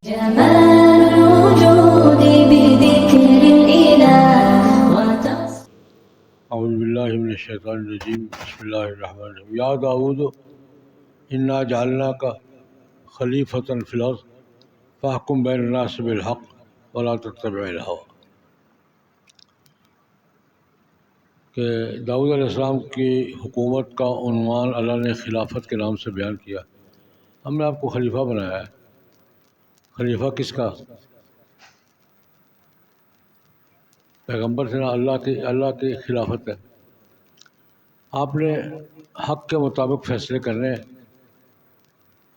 جمال الوجود بذكر الإله اعوذ باللہ من الشیطان الرجیم بسم اللہ الرحمن الرحیم یا داؤد انا جعلناک خلیفۃ فی الارض فاحکم بین الناس بالحق ولا تتبع الہوی، کہ داؤد علیہ السلام کی حکومت کا عنوان اللہ نے خلافت کے نام سے بیان کیا۔ ہم نے آپ کو خلیفہ بنایا ہے۔ خلیفہ کس کا؟ پیغمبر سے نا، اللہ کی خلافت ہے۔ آپ نے حق کے مطابق فیصلے کرنے،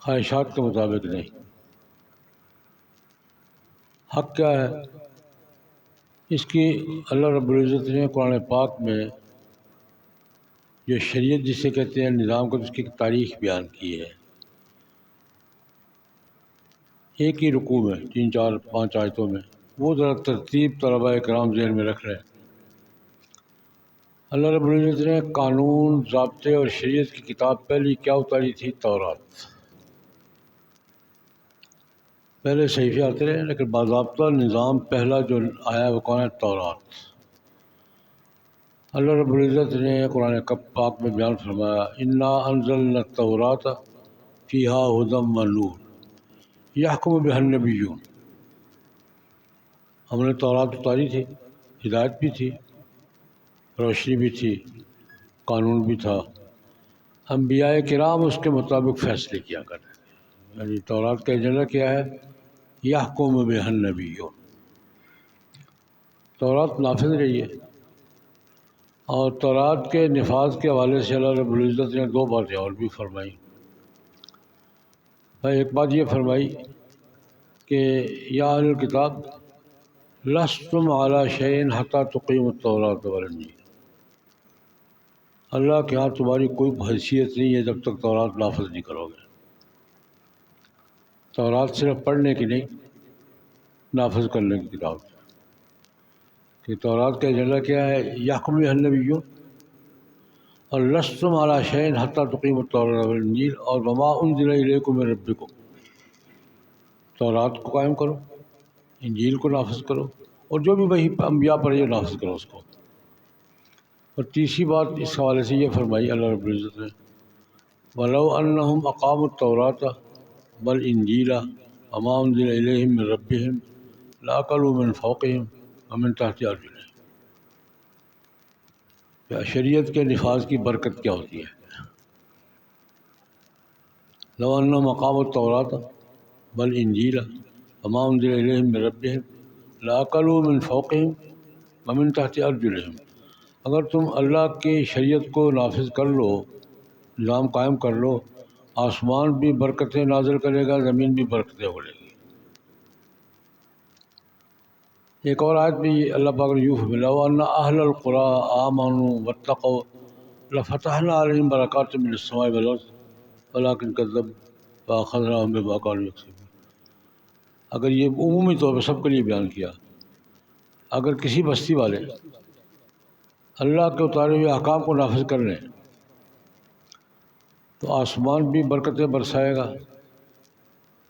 خواہشات کے مطابق نہیں۔ حق کیا ہے؟ اس کی اللہ رب العزت نے قرآن پاک میں جو شریعت جسے کہتے ہیں نظام کو، اس کی تاریخ بیان کی ہے۔ ایک ہی رکوع میں 3 4 5 آیتوں میں، وہ ذرا ترتیب طلباء کرام ذہن میں رکھ لیں۔ اللہ رب العزت نے قانون، ضابطے اور شریعت کی کتاب پہلی کیا اتاری تھی؟ تورات۔ پہلے صحیفے آتے رہے، لیکن باضابطہ نظام پہلا جو آیا وہ کون ہے؟ تورات۔ اللہ رب العزت نے قرآن پاک میں بیان فرمایا، انا انزلنا التوراۃ فیہا ھدی ونور یحکم بہا النبیون۔ ہم نے تورات اتاری تھی، ہدایت بھی تھی، روشنی بھی تھی، قانون بھی تھا۔ انبیاء کرام اس کے مطابق فیصلے کیا کرتے تھے۔ یعنی تورات کا ایجنڈا کیا ہے؟ یحکم بہا النبیون۔ تورات نافذ رہی ہے، اور تورات کے نفاذ کے حوالے سے اللہ رب العزت نے 2 باتیں اور بھی فرمائی۔ ایک بات یہ فرمائی کہ یا اہل الکتاب لستم علی شیء حتی تقیموا التوراۃ والانجیل۔ اللہ کے ہاں تمہاری کوئی حیثیت نہیں ہے جب تک تورات نافذ نہیں کرو گے۔ تورات صرف پڑھنے کی نہیں، نافذ کرنے کی کتاب ہے۔ کہ تورات کا ایجنڈا کیا ہے؟ یحکم بہا النبیون، اور لستم علی شیء حتی تقیموا التوراۃ والانجیل، اور وما انزل الیکم من ربکم۔ تورات کو قائم کرو، انجیل کو نافذ کرو، اور جو بھی وحی انبیاء پر یہ نافذ کرو اس کو۔ اور تیسری بات اس حوالے سے یہ فرمائی اللہ رب العزت نے، وَلَوْ أَنَّهُمْ أَقَامُوا التَّوْرَاةَ وَالْإِنْجِيلَ وَمَا أُنزِلَ إِلَيْهِم مِّن رَّبِّهِمْ لَأَكَلُوا مِن فَوْقِهِمْ وَمِن تَحْتِ أَرْجُلِهِم۔ کہ شریعت کے نفاذ کی برکت کیا ہوتی ہے؟ لَوْ أَنَّهُمْ أَقَامُوا التَّوْرَاةَ وَالْإِنْجِيلَ وَمَا أُنزِلَ إِلَيْهِم مِّن رَّبِّهِمْ لَأَكَلُوا مِن فَوْقِهِمْ وَمِن تَحْتِ أَرْجُلِهِم۔ اگر تم اللہ کی شریعت کو نافذ کر لو، نظام قائم کر لو، آسمان بھی برکتیں نازل کرے گا، زمین بھی برکتیں اگلے گی۔ ایک اور آیت بھی اللہ پاک نے یوں فرمایا، لَوْ أَنَّ أَهْلَ الْقُرَىٰ آمَنُوا وَاتَّقَوْا لَفَتَحْنَا عَلَيْهِم بَرَكَاتٍ مِّنَ السَّمَاءِ وَالْأَرْضِ وَلَٰكِن كَذَّبُوا فَأَخَذْنَاهُم بِمَا كَانُوا يَكْسِبُونَ۔ اگر یہ عمومی طور پر سب کے لیے بیان کیا، اگر کسی بستی والے اللہ کے اتارے ہوئے احکام کو نافذ کر لیں تو آسمان بھی برکتیں برسائے گا،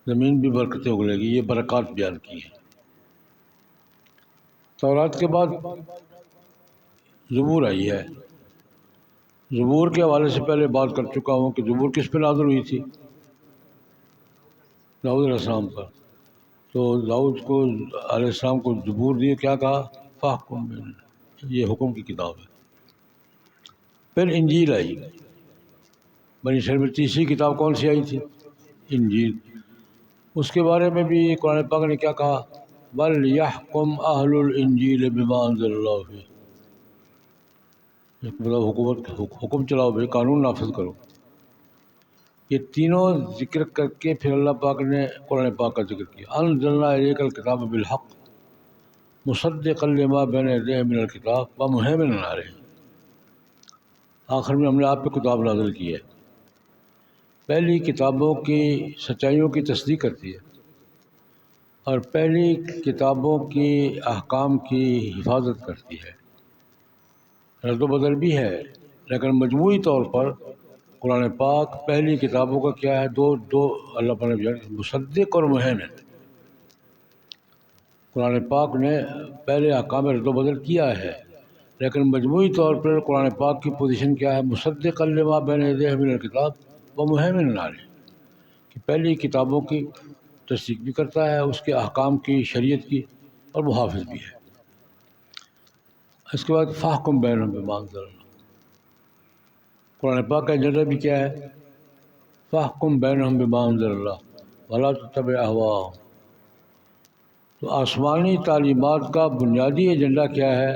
زمین بھی برکتیں اگلے گی۔ یہ برکات بیان کی ہیں۔ تورات کے بعد زبور آئی ہے۔ زبور کے حوالے سے پہلے بات کر چکا ہوں کہ زبور کس پہ نازل ہوئی تھی؟ داؤد علیہ السلام پر۔ تو داؤد کو علیہ السلام کو زبور دیے، کیا کہا؟ فاحکم بین، یہ حکم کی کتاب ہے۔ پھر انجیل آئی۔ بنی اسرائیل میں تیسری کتاب کون سی آئی تھی؟ انجیل۔ اس کے بارے میں بھی قرآن پاک نے کیا کہا؟ وَلْيَحْكُمْ أَهْلُ الْإِنجِيلِ بِمَا أَنزَلَ اللَّهُ فِيهِ۔ مطلب حکم چلاؤ بھائی، قانون نافذ کرو۔ یہ تینوں ذکر کر کے پھر اللہ پاک نے قرآن پاک کا ذکر کیا، أَنزَلْنَا إِلَيْكَ الْكِتَابَ بِالْحَقِّ مُصَدِّقًا لِمَا بَيْنَ يَدَيْهِ مِنَ الْكِتَابِ وَمُهَيْمِنًا عَلَيْهِ۔ آخر میں ہم نے آپ پہ کتاب نازل کی ہے، پہلی کتابوں کی سچائیوں کی تصدیق کرتی ہے، اور پہلی کتابوں کی احکام کی حفاظت کرتی ہے۔ رد و بدل بھی ہے، لیکن مجموعی طور پر قرآن پاک پہلی کتابوں کا کیا ہے؟ دو اللہ پاک نے بیان، مصدق اور مہیمن۔ قرآن پاک نے پہلے احکام رد و بدل کیا ہے، لیکن مجموعی طور پر قرآن پاک کی پوزیشن کیا ہے؟ مصدقا لما بین یدیہ من الکتاب و مہیمنا علیہ، کہ پہلی کتابوں کی تصدیق بھی کرتا ہے، اس کے احکام کی، شریعت کی، اور محافظ بھی ہے۔ اس کے بعد فاحکم بینہم بما انزل اللہ، قرآن پاک کا ایجنڈا بھی کیا ہے؟ فاحکم بینہم بما انزل اللہ ولا تتبع اہواءہم۔ تو آسمانی تعلیمات کا بنیادی ایجنڈا کیا ہے؟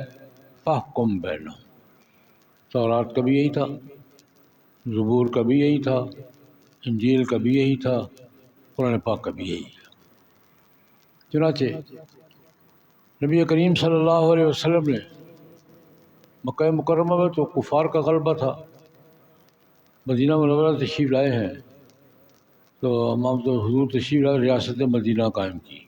فاحکم بینہم۔ تورات کا بھی یہی تھا، زبور کا بھی یہی تھا، انجیل کا بھی یہی تھا، قرآن پاک کا بھی یہی ہے۔ چنانچہ نبی کریم صلی اللہ علیہ وسلم نے مکہ مکرمہ میں تو کفار کا غلبہ تھا، مدینہ منورہ تشریف لائے ہیں تو امام تو حضور تشریف لائے، ریاست مدینہ قائم کی۔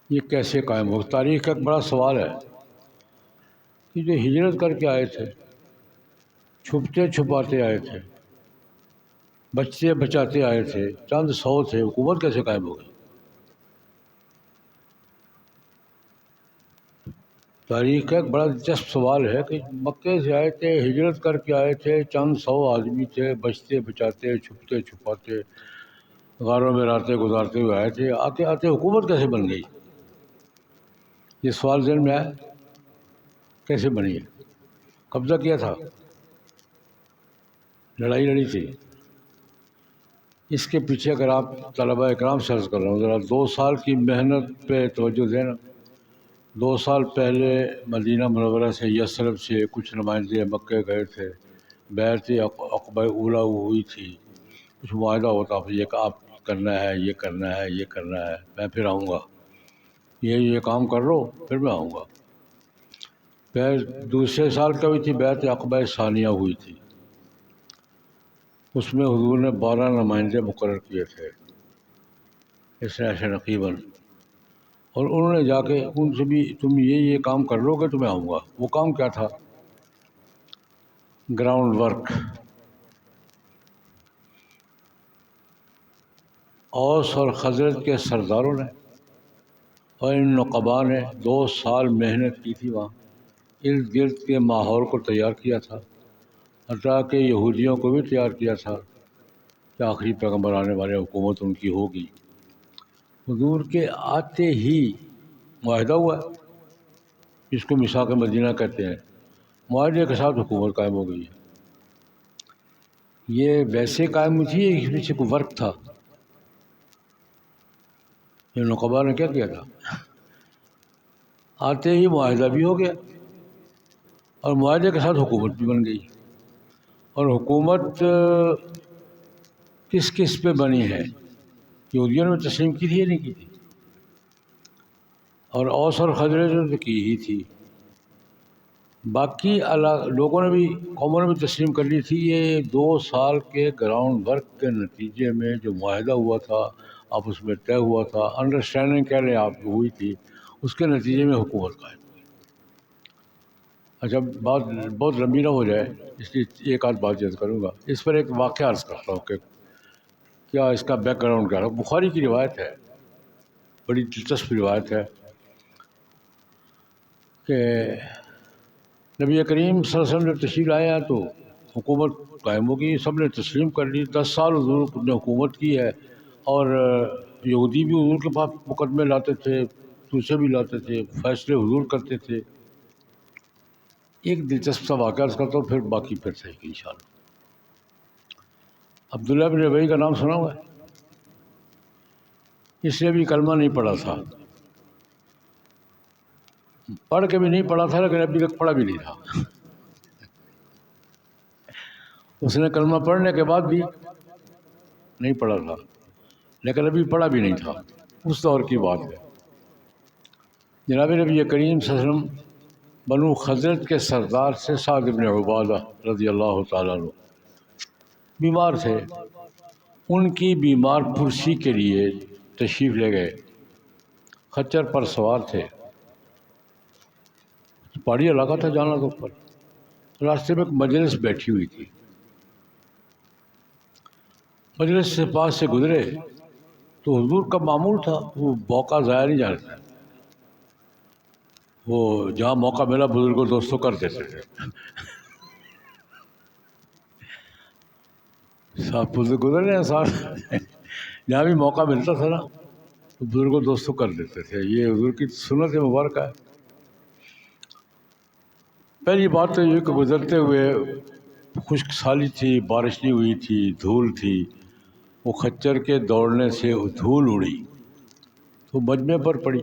یہ کیسے قائم ہو؟ تاریخ کا ایک بڑا سوال ہے کہ جو ہجرت کر کے آئے تھے، چھپتے چھپاتے آئے تھے، بچتے بچاتے آئے تھے، چند سو تھے، حکومت کیسے قائم ہو گئی؟ تاریخ کا ایک بڑا دلچسپ سوال ہے کہ مکے سے آئے تھے، ہجرت کر کے آئے تھے، چند سو آدمی تھے، بچتے بچاتے، چھپتے چھپاتے، غاروں میں راتیں گزارتے ہوئے آئے تھے، آتے آتے حکومت کیسے بن گئی؟ یہ سوال ذہن میں آیا، کیسے بنی ہے؟ قبضہ کیا تھا، لڑائی لڑی تھی؟ اس کے پیچھے اگر آپ طلباء اکرام سے عرض کر رہا ہوں، ذرا 2 سال کی محنت پہ توجہ دینا۔ 2 سال پہلے مدینہ منورہ سے، یثرب سے کچھ نمائندے مکے گئے تھے، بیعت عقبہ اولیٰ ہوئی تھی، کچھ معاہدہ ہوتا، یہ کہ آپ کرنا ہے، یہ کرنا ہے، یہ کرنا ہے، میں پھر آؤں گا، یہ کام کر لو پھر میں آؤں گا۔ پھر دوسرے سال کا بھی تھی، بیعت عقبہ ثانیہ ہوئی تھی، اس میں حضور نے 12 نمائندے مقرر کیے تھے، اس ایسے نقیباً، اور انہوں نے جا کے ان سے بھی تم یہ کام کر لو گے تو میں آؤں گا۔ وہ کام کیا تھا؟ Ground work. اوس اور خزرج کے سرداروں نے اور ان نقباء نے 2 سال محنت کی تھی، وہاں ارد گرد کے ماحول کو تیار کیا تھا، حتیٰ کہ یہودیوں کو بھی تیار کیا تھا کہ آخری پیغمبر آنے والے، حکومت ان کی ہوگی۔ حضور کے آتے ہی معاہدہ ہوا، جس کو میثاق مدینہ کہتے ہیں، معاہدے کے ساتھ حکومت قائم ہو گئی ہے۔ یہ ویسے قائم ہوئی تھی، اس پیچھے کوئی ورک تھا؟ یہ نقبا نے کیا کیا تھا؟ آتے ہی معاہدہ بھی ہو گیا اور معاہدے کے ساتھ حکومت بھی بن گئی۔ اور حکومت کس کس پہ بنی ہے؟ یہودیوں نے تسلیم کی تھی یا نہیں کی تھی؟ اور اوس اور خزرج نے تو کی ہی تھی، باقی لوگوں نے بھی، قوموں نے بھی تسلیم کر لی تھی۔ یہ 2 سال کے گراؤنڈ ورک کے نتیجے میں جو معاہدہ ہوا تھا، آپس میں طے ہوا تھا، انڈرسٹینڈنگ کہہ لیں آپ ہوئی تھی، اس کے نتیجے میں حکومت قائم ہوئی۔ اچھا، بات بہت لمبی نہ ہو جائے اس لیے ایک آدھ بات یاد کروں گا۔ اس پر ایک واقعہ عرض کرتا ہوں کہ کیا اس کا بیک گراؤنڈ کیا ہے۔ بخاری کی روایت ہے، بڑی دلچسپ روایت ہے کہ نبی کریم صلی اللہ علیہ وسلم نے تشریف لایا تو حکومت قائم ہو گئی، سب نے تسلیم کر لی۔ 10 سال حضور نے حکومت کی ہے، اور یہودی بھی حضور کے پاس مقدمے لاتے تھے، دوسرے بھی لاتے تھے، فیصلے حضور کرتے تھے۔ ایک دلچسپ سا واقعہ عرض کرتا ہوں، پھر باقی پھر صحیح انشاءاللہ۔ عبداللہ بن ابی کا نام سنا ہوا ہے؟ اس نے بھی کلمہ نہیں پڑھا تھا، پڑھ کے بھی نہیں پڑھا تھا، لیکن ابھی تک پڑھا بھی نہیں تھا۔ اس نے کلمہ پڑھنے کے بعد بھی نہیں پڑھا تھا، لیکن ابھی پڑھا بھی نہیں تھا، اس دور کی بات ہے۔ جناب نبی کریم صلی اللہ علیہ وسلم بنو خزرج کے سردار سے سعد بن عبادہ رضی اللہ تعالیٰ عنہ بیمار تھے، ان کی بیمار پرسی کے لیے تشریف لے گئے، خچر پر سوار تھے، پہاڑی علاقہ تھا جانا تو اوپر، راستے میں ایک مجلس بیٹھی ہوئی تھی، مجلس سے پاس سے گزرے تو حضور کا معمول تھا، وہ موقع ضائع نہیں جانا تھا، وہ جہاں موقع ملا بزرگوں دوستوں کر دیتے تھے. صاحب گزر رہے ہیں صاحب، جہاں بھی موقع ملتا تھا نا تو بزرگوں دوستوں کر دیتے تھے. یہ حضور کی سنت مبارکہ ہے. پہلی بات تو یہ کہ گزرتے ہوئے خشک سالی تھی، بارش نہیں ہوئی تھی، دھول تھی. وہ خچر کے دوڑنے سے دھول اڑی تو مجمع پر پڑی.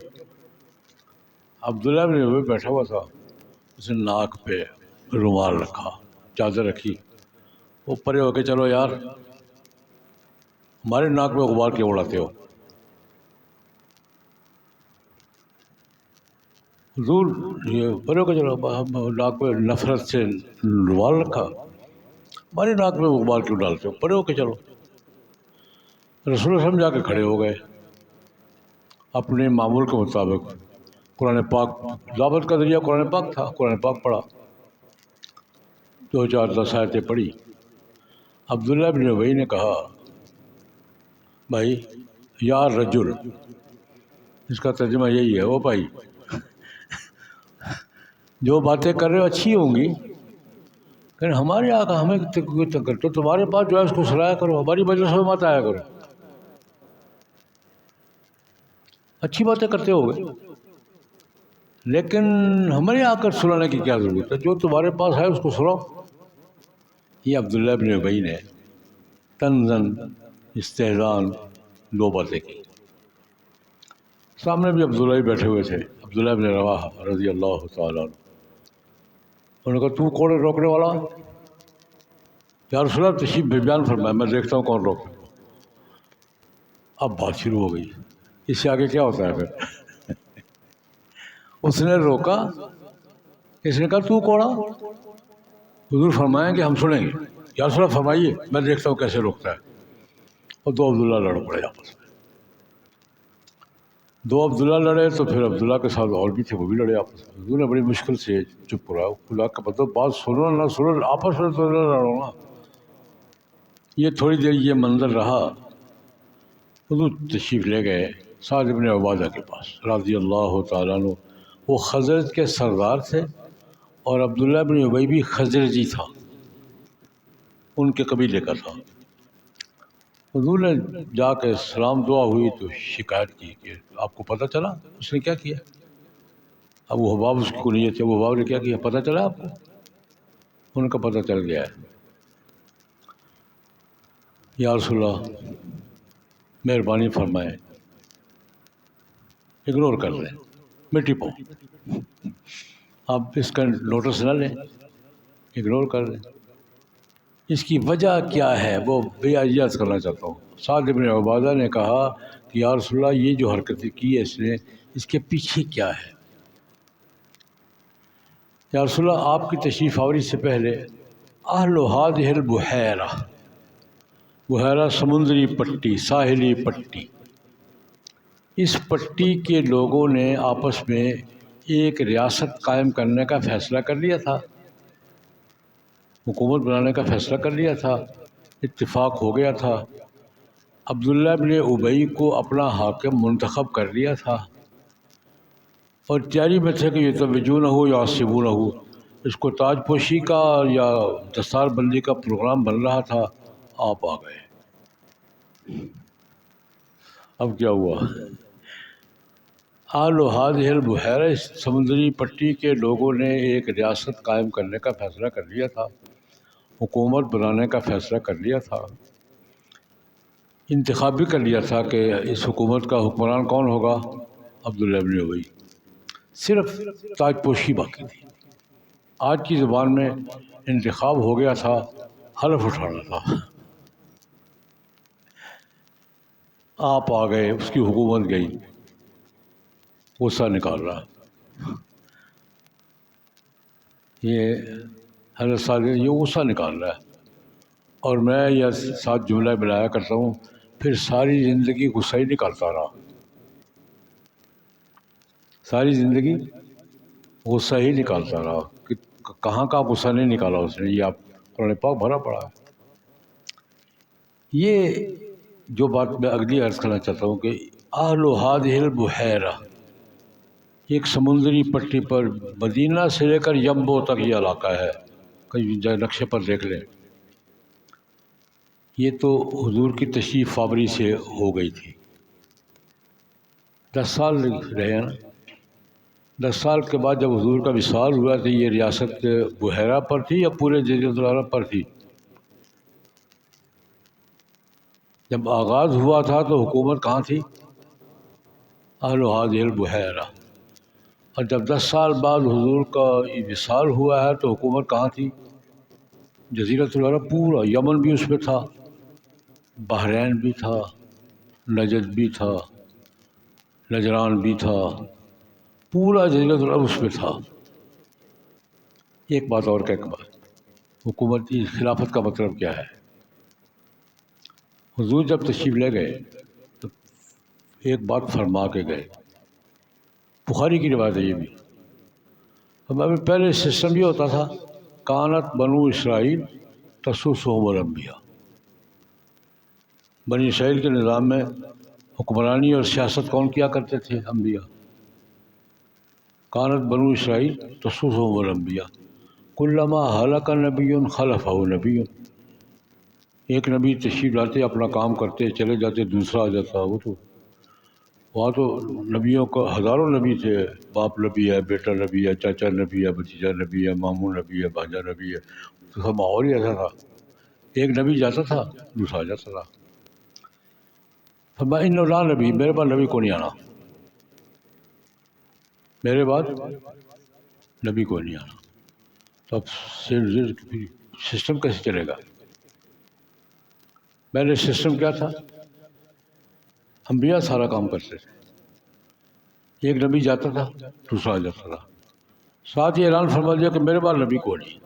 عبداللہ بن ابی بیٹھا ہوا تھا، اس نے ناک پہ رومال رکھا، چادر رکھی. وہ پرے ہو کے چلو یار، ہمارے ناک میں غبار کیوں اڑاتے ہو؟ حضور یہ پرے ہو کے چلو، ناک پہ نفرت سے رومال رکھا، ہمارے ناک میں غبار کیوں ڈالتے ہو؟ پرے ہو کے چلو. رسول اللہ سمجھا کے کھڑے ہو گئے اپنے معمول کے مطابق. قرآن پاک ضابط کا ذریعہ قرآن پاک تھا، قرآن پاک پڑھا، 2-4-10 آیتیں پڑھی. عبداللہ بن ابی نے کہا بھائی یا رجل، اس کا ترجمہ یہی ہے، وہ بھائی جو باتیں کر رہے ہو اچھی ہوں گی لیکن ہمارے آقا ہمیں تو تمہارے پاس جو ہے اس کو سلایا کرو، ہماری مجلس میں مت آیا کرو. اچھی باتیں کرتے ہو گے لیکن ہمارے آ کر سنانے کی کیا ضرورت ہے؟ جو تمہارے پاس ہے اس کو سناؤ. یہ عبداللہ بن ابی نے تنزن استحزان 2 باتیں کی. سامنے بھی عبداللہ ہی بیٹھے ہوئے تھے، عبداللہ بن رواحہ رضی اللہ تعالیٰ عنہ. انہوں نے کہا تو کون ہے روکنے والا؟ یا رسول اللہ تشریف بیان فرمائے، میں دیکھتا ہوں کون روکنے کو. اب بات شروع ہو گئی. اس سے آگے کیا ہوتا ہے پھر؟ اس نے روکا، اس نے کہا تو کون ہے؟ حضور فرمائیں کہ ہم سنیں گے. یا رسول اللہ فرمائیے، میں دیکھتا ہوں کیسے روکتا ہے. اور 2 عبداللہ لڑ پڑے آپس میں. 2 عبداللہ لڑے تو پھر عبداللہ کے ساتھ اور بھی تھے، وہ بھی لڑے آپس میں. حضور نے بڑی مشکل سے چپ کرایا. خدا کا مطلب بات سنو نہ سنو، آپس میں تو نہ لڑو نا. یہ تھوڑی دیر یہ منظر رہا. حضور تشریف لے گئے سعد بن عبادہ کے پاس رضی اللہ تعالیٰ عنہ. وہ خزرج کے سردار تھے اور عبداللہ بن ابی بھی خزرجی تھا، ان کے قبیلے کا تھا. حضور نے جا کے سلام دعا ہوئی تو شکایت کی کہ آپ کو پتہ چلا اس نے کیا کیا؟ ابو حباب اس کی کنیت تھے. ابو حباب نے کیا کیا پتہ چلا آپ کو؟ ان کا پتہ چل گیا ہے. یا رسول اللہ مہربانی فرمائیں، اگنور کر لیں، مٹی پاؤں، آپ اس کا نوٹس نہ لیں، اگنور کر لیں. اس کی وجہ کیا ہے وہ بیعت کرنا چاہتا ہوں. سعد بن عبادہ نے کہا کہ یا رسول اللہ یہ جو حرکتیں کی ہے اس نے، اس کے پیچھے کیا ہے؟ یا رسول اللہ آپ کی تشریف آوری سے پہلے اہل هذه البحیرہ، بحیرہ سمندری پٹی، ساحلی پٹی، اس پٹی کے لوگوں نے آپس میں ایک ریاست قائم کرنے کا فیصلہ کر لیا تھا، حکومت بنانے کا فیصلہ کر لیا تھا، اتفاق ہو گیا تھا. عبداللہ بن ابی کو اپنا حاکم منتخب کر لیا تھا اور تیاری میں تھے کہ یہ توجہ نہ ہو یا آصبو نہ ہو، اس کو تاج پوشی کا یا دستار بندی کا پروگرام بن رہا تھا. آپ آ گئے. اب کیا ہوا؟ اہل هذه البحیرہ، اس سمندری پٹی کے لوگوں نے ایک ریاست قائم کرنے کا فیصلہ کر لیا تھا، حکومت بنانے کا فیصلہ کر لیا تھا، انتخاب بھی کر لیا تھا کہ اس حکومت کا حکمران کون ہوگا؟ عبداللہ بن ابی. صرف تاج پوشی باقی تھی. آج کی زبان میں انتخاب ہو گیا تھا، حلف اٹھانا تھا. آپ آ گئے، اس کی حکومت گئی، غصہ نکال رہا. یہ حضرت صاحب یہ غصہ نکال رہا ہے اور میں یہ 7 جملہ ملایا کرتا ہوں، پھر ساری زندگی غصہ ہی نکالتا رہا، ساری زندگی غصہ ہی نکالتا رہا. کہ کہاں کا غصہ نہیں نکالا اس نے. یہ آپ قرآن پاک بھرا پڑا ہے. یہ جو بات میں اگلی عرض کرنا چاہتا ہوں کہ اہل هذه البحیرہ، ایک سمندری پٹی پر مدینہ سے لے کر یمبو تک یہ علاقہ ہے، کہیں نقشے پر دیکھ لیں۔ یہ تو حضور کی تشریف آوری سے ہو گئی تھی، 10 سال رہے ہیں نا۔ 10 سال کے بعد جب حضور کا وصال ہوا تو یہ ریاست بحیرہ پر تھی یا پورے جزیرۃ العرب پر تھی؟ جب آغاز ہوا تھا تو حکومت کہاں تھی؟ اہل هذه البحیرہ۔ اور جب 10 سال بعد حضور کا وصال ہوا ہے تو حکومت کہاں تھی؟ جزیرۃ العرب پورا، یمن بھی اس میں تھا، بحرین بھی تھا، نجد بھی تھا، نجران بھی تھا، پورا جزیرۃ العرب اس میں تھا۔ ایک بات اور کہ حکومتی خلافت کا مطلب کیا ہے؟ حضور جب تشریف لے گئے تو ایک بات فرما کے گئے، بخاری کی روایت ہے یہ بھی۔ ہمارے پہلے سسٹم یہ ہوتا تھا، کانت بنو اسرائیل تسوسہم الانبیاء، بنی اسرائیل کے نظام میں حکمرانی اور سیاست کون کیا کرتے تھے؟ انبیاء۔ کانت بنو اسرائیل تسوسہم الانبیاء، کلما ہلک نبی خلفہ نبی، ایک نبی تشریف لاتے اپنا کام کرتے چلے جاتے، دوسرا آ جاتا۔ وہ تو وہاں تو نبیوں کا ہزاروں نبی تھے، باپ نبی ہے، بیٹا نبی ہے، چاچا نبی ہے، بھتیجا نبی ہے، ماموں نبی ہے، بھانجا نبی ہے، تو سب ماحول ہی ایسا تھا، ایک نبی جاتا تھا دوسرا آ جاتا تھا۔ فرمایا ان لا نبی، میرے پاس نبی کو نہیں آنا، میرے بعد نبی کو نہیں آنا۔ تو اب سسٹم کیسے چلے گا؟ پہلے سسٹم کیا تھا؟ انبیاء سارا کام کرتے تھے، ایک نبی جاتا تھا دوسرا آ جاتا تھا، ساتھ ہی اعلان فرما دیا کہ میرے بعد نبی کو نہیں۔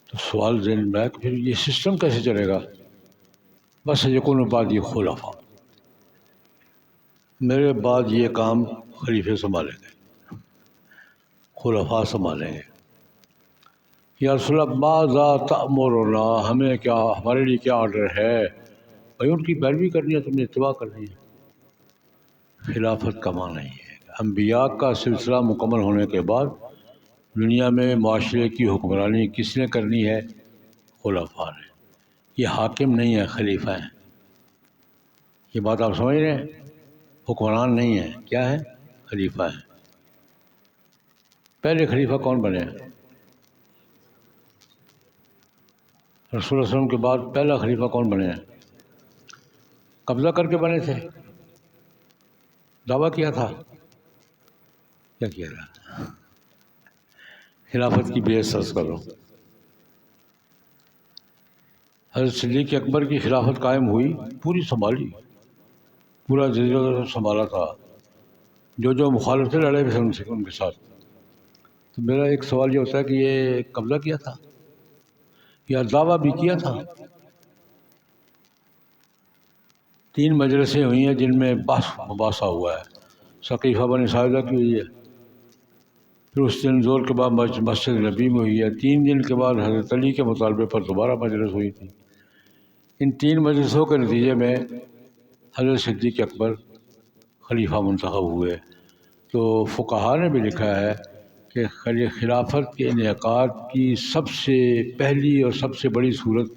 تو سوال ذہن میں ہے کہ پھر یہ سسٹم کیسے چلے گا؟ بس یکون بعد یہ خلفاء، میرے بعد یہ کام خلیفے سنبھالیں گے، خلفاء سنبھالیں گے۔ یا رسول اللہ ماذا تأمرنا، ہمیں کیا، ہمارے لیے کیا آرڈر ہے؟ بھائی ان کی پیروی کرنی ہے، تم نے اتباع کرنی ہے۔ خلافت کا معنی نہیں ہے، انبیاء کا سلسلہ مکمل ہونے کے بعد دنیا میں معاشرے کی حکمرانی کس نے کرنی ہے؟ خلفاء نے۔ یہ حاکم نہیں ہے، خلیفہ ہیں۔ یہ بات آپ سمجھ رہے ہیں؟ حکمران نہیں ہے، کیا ہے؟ خلیفہ ہیں۔ پہلے خلیفہ کون بنے ہیں؟ رسول اللہ علیہ وسلم کے بعد پہلا خلیفہ کون بنے ہیں؟ قبضہ کر کے بنے تھے، دعویٰ کیا تھا، کیا کیا تھا؟ خلافت کی بے سرس کرو۔ حضرت صدیق اکبر کی خلافت قائم ہوئی، پوری سنبھالی، پورا جزیرہ سنبھالا تھا، جو مخالف تھے لڑے بھی ان کے ساتھ۔ تو میرا ایک سوال یہ ہوتا ہے کہ یہ قبضہ کیا تھا یا دعویٰ بھی کیا تھا؟ 3 مجلسیں ہوئی ہیں جن میں بحث مباحثہ ہوا ہے، ثقیفہ بنی ساعدہ کی ہوئی ہے، پھر اس دن زور کے بعد مسجد نبی میں ہوئی ہے، 3 دن کے بعد حضرت علی کے مطالبے پر دوبارہ مجلس ہوئی تھی۔ ان 3 مجلسوں کے نتیجے میں حضرت صدیق اکبر خلیفہ منتخب ہوئے۔ تو فقہا نے بھی لکھا ہے کہ خلافت کے انعقاد کی سب سے پہلی اور سب سے بڑی صورت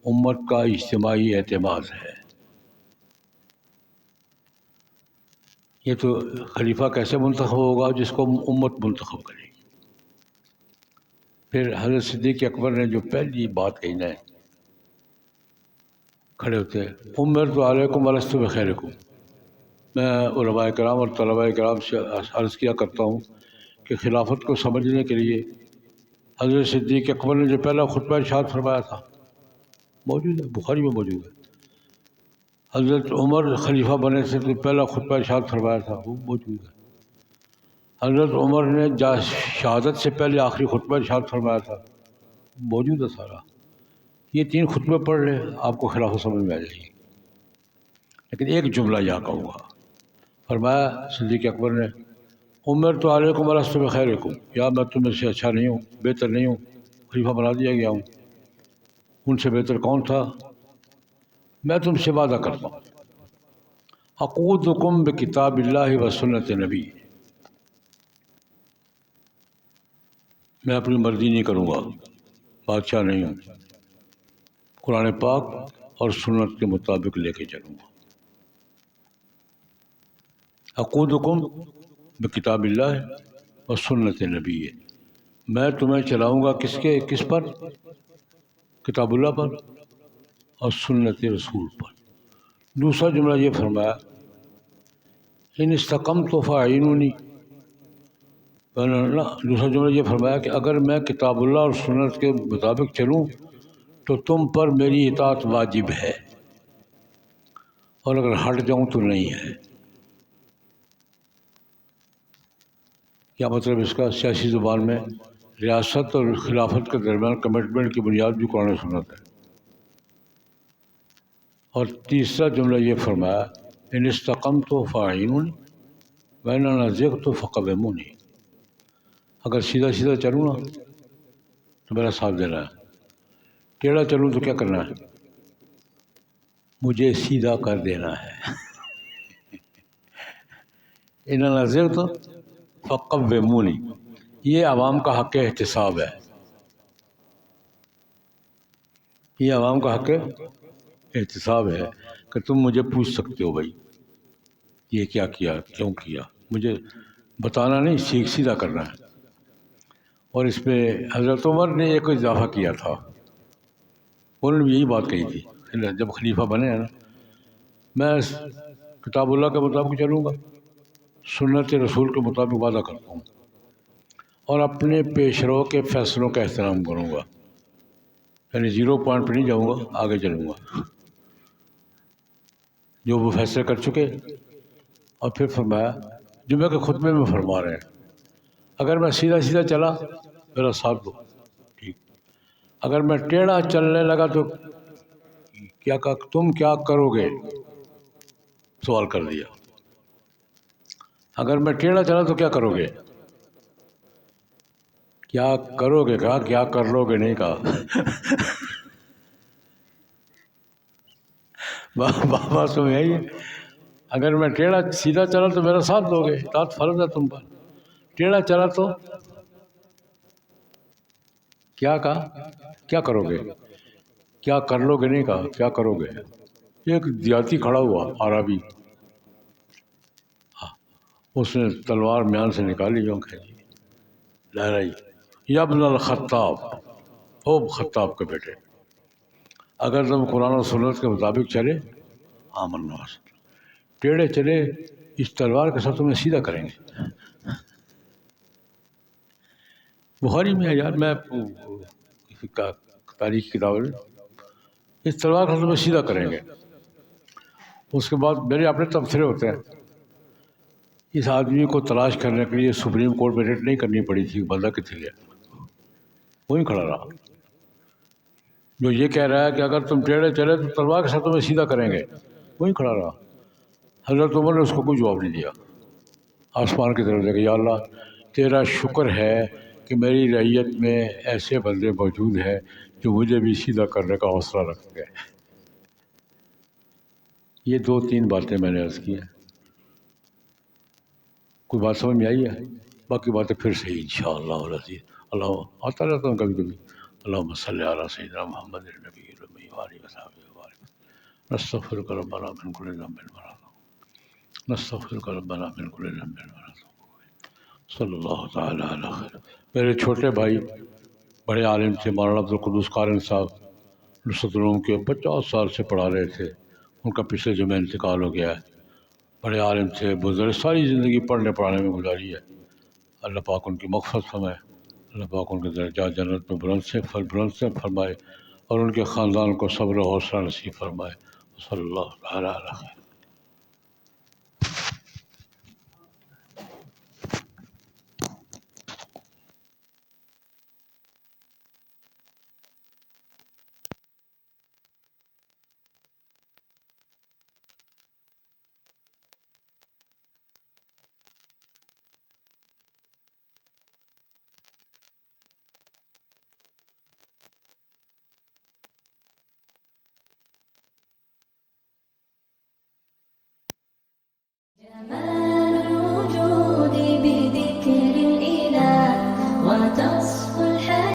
امت کا اجتماعی اعتماد ہے۔ یہ تو خلیفہ کیسے منتخب ہوگا؟ جس کو امت منتخب کرے گی۔ پھر حضرت صدیق اکبر نے جو پہلی بات کہی نا، کھڑے ہوتے امرت علیکم ولست بخیرکم، میں علماء کرام اور طلباء کرام سے عرض کیا کرتا ہوں کہ خلافت کو سمجھنے کے لیے حضرت صدیق اکبر نے جو پہلا خطبہ ارشاد فرمایا تھا موجود ہے، بخاری میں موجود ہے۔ حضرت عمر خلیفہ بنے سے تو پہلا خطبہ ارشاد فرمایا تھا، وہ موجود ہے۔ حضرت عمر نے شہادت سے پہلے آخری خطبہ ارشاد فرمایا تھا، موجود ہے سارا۔ یہ 3 خطبے پڑھ لیں، آپ کو خلافت سمجھ میں آ جائے گی۔ لیکن ایک جملہ یہاں کہوں گا، فرمایا صدیق اکبر نے امرت علیکم ولست بخیرکم، یا میں تم میں سے اچھا نہیں ہوں، بہتر نہیں ہوں، خلیفہ بنا دیا گیا ہوں۔ ان سے بہتر کون تھا؟ میں تم سے وعدہ کرتا ہوں، اقودکم بکتاب اللہ و سنت نبی، میں اپنی مرضی نہیں کروں گا، بادشاہ نہیں ہوں، قرآن پاک اور سنت کے مطابق لے کے چلوں گا۔ اقودکم بکتاب اللہ و سنت نبی، میں تمہیں چلاؤں گا کس پر؟ کتاب اللہ پر اور سنت رسول پر۔ دوسرا جملہ یہ فرمایا ان استقمت فاعینونی، دوسرا جملہ یہ فرمایا کہ اگر میں کتاب اللہ اور سنت کے مطابق چلوں تو تم پر میری اطاعت واجب ہے، اور اگر ہٹ جاؤں تو نہیں ہے۔ کیا مطلب اس کا؟ سیاسی زبان میں ریاست اور خلافت کے درمیان کمٹمنٹ کی بنیاد بھی قرآن و سنت ہے۔ اور تیسرا جملہ یہ فرمایا ان استقمت فاعینونی وان زغت فقومونی، اگر سیدھا سیدھا چلوں نا تو میرا ساتھ دینا ہے، ٹیڑھا چلوں تو کیا کرنا ہے؟ مجھے سیدھا کر دینا ہے۔ ان زغت فقومونی، یہ عوام کا حق احتساب ہے، یہ عوام کا حق احتساب ہے کہ تم مجھے پوچھ سکتے ہو بھائی یہ کیا کیا، کیوں کیا، مجھے بتانا نہیں، سیدھا کرنا ہے۔ اور اس پہ حضرت عمر نے ایک اضافہ کیا تھا، انہوں نے بھی یہی بات کہی تھی جب خلیفہ بنے ہیں نا، میں کتاب اللہ کے مطابق چلوں گا، سنت رسول کے مطابق وعدہ کرتا ہوں، اور اپنے پیش رو کے فیصلوں کا احترام کروں گا، یعنی 0 پوائنٹ پہ نہیں جاؤں گا، آگے چلوں گا جو وہ فیصلے کر چکے۔ اور پھر فرمایا جمعہ کے خطبے میں فرما رہے ہیں اگر میں سیدھا سیدھا چلا میرا ساتھ دو، ٹھیک، اگر میں ٹیڑھا چلنے لگا تو تم کیا کرو گے؟ سوال کر دیا، اگر میں ٹیڑھا چلا تو کیا کرو گے؟ کیا کرو گے کہا، کیا کر لو گے نہیں کہا۔ بابا سمجھ آئیے، اگر میں ٹیڑھا سیدھا چلا تو میرا ساتھ دو گے، اطاعت فرض ہے تم پر، ٹیڑھا چلا تو کیا کہا، کیا کرو گے؟ کیا کر لو گے نہیں کہا، کیا کرو گے؟ ایک دیہاتی کھڑا ہوا عربی، اس نے تلوار میان سے نکالی، یوں کھینچی، لہرائی، یا ابن الخطاب، او خطاب کے بیٹے، اگر تم قرآن و سنت کے مطابق چلے آمنا، ٹیڑھے چلے اس تلوار کے ساتھ تمہیں سیدھا کریں گے۔ بخاری میں ہے یار، میں کسی کا تاریخ کی کتاب ہے، اس تلوار کے ساتھ تمہیں سیدھا کریں گے۔ اس کے بعد میرے اپنے تبصرے ہوتے ہیں، اس آدمی کو تلاش کرنے کے لیے سپریم کورٹ میں ریٹ نہیں کرنی پڑی تھی، بندہ کتنے گیا، وہیں کھڑا رہا، جو یہ کہہ رہا ہے کہ اگر تم ٹیڑھے چلے تو تلوار کے ساتھ تمہیں سیدھا کریں گے، وہیں کھڑا رہا۔ حضرت عمر نے اس کو کوئی جواب نہیں دیا، آسمان کی طرف دیکھا، یا اللہ تیرا شکر ہے کہ میری رعیت میں ایسے بندے موجود ہیں جو مجھے بھی سیدھا کرنے کا حوصلہ رکھتے ہیں۔ یہ 2-3 باتیں میں نے عرض کی ہیں، کوئی بات سمجھ میں آئی ہے؟ باقی باتیں پھر سے انشاءاللہ العزیز اللہ آتا رہتا ہوں کبھی کبھی۔ اللہم صلی علی سیدنا محمد النبی الامی وآلہ وصحبہ وبارک۔ نستغفرک ربنا من کل ذنب ونتوب، نستغفرک ربنا من کل ذنب ونتوب، صلی اللہ تعالی علی خیر۔ میرے چھوٹے بھائی بڑے عالم تھے، مولانا عبدالقدوس قارن صاحب، نصرت العلوم کے 50 سال سے پڑھا رہے تھے، ان کا پچھلے جمعہ انتقال ہو گیا ہے۔ بڑے عالم تھے، بزرگ، ساری زندگی پڑھنے پڑھانے میں گزاری ہے، اللہ پاک ان کی مغفرت فرمائے، اللہ پاک ان کے درجات جنت میں بلند سے فرمائے، اور ان کے خاندان کو صبر و حوصلہ نصیب فرمائے۔ صلی اللہ تعالی علیہ وسلم۔